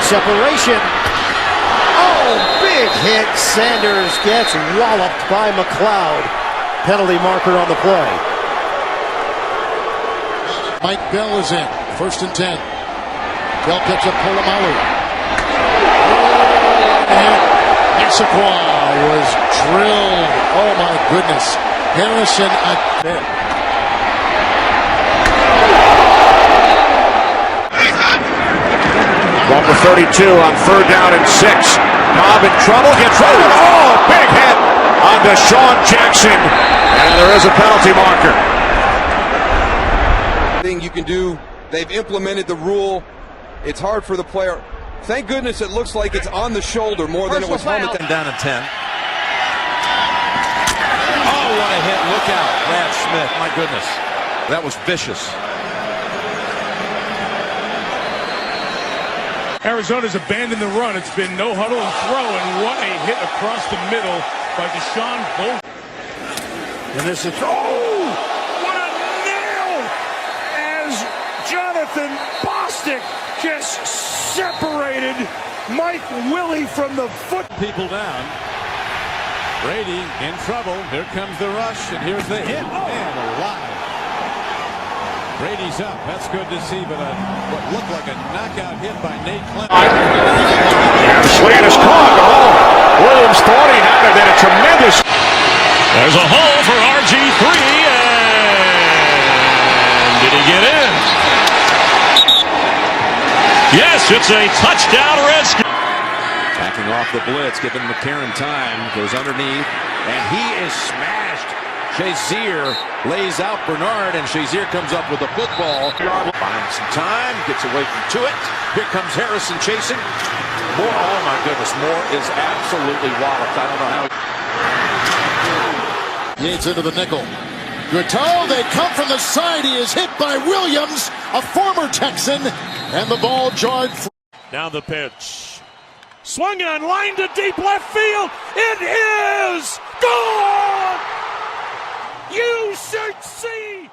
separation. Oh, big hit. Sanders gets walloped by McLeod. Penalty marker on the play. Mike Bell is in. 1st and 10. Bell picks up Polamalu. Massaquoi was drilled. Oh my goodness. Harrison again. Number 32 on 3rd down and 6. Cobb in trouble, gets rolling. Oh, big hit on Deshaun Jackson. And there is a penalty marker. Thing you can do, they've implemented the rule. It's hard for the player. Thank goodness it looks like it's on the shoulder more than it was helmet. Down at 10. Oh, what a hit. Look out. Brad Smith. My goodness. That was vicious. Arizona's abandoned the run. It's been no huddle and throw, and what a hit across the middle by Deshaun Bolton. And this is, Oh, what a nail as Jonathan Bostic just separated Mike Willie from the foot. People down. Brady in trouble. Here comes the rush, and here's the hit. And alive. Brady's up. That's good to see, but what looked like a knockout hit by Nate Clement. Slant is caught. Oh, Williams thought he had it, and a tremendous. There's a hole for RG3, and did he get in? Yes, it's a touchdown, Redskins. Backing off the blitz, giving McCarron time. Goes underneath, and he is smashed. Shazier lays out Bernard, and Shazier comes up with the football. Finds some time, gets away from Tuitt. Here comes Harrison chasing. Moore, oh my goodness, Moore is absolutely walloped. I don't know how. Yates into the nickel. Gutto, they come from the side. He is hit by Williams, a former Texan, and the ball jarred. Down the pitch. Swung on, line to deep left field. It is gone! You should see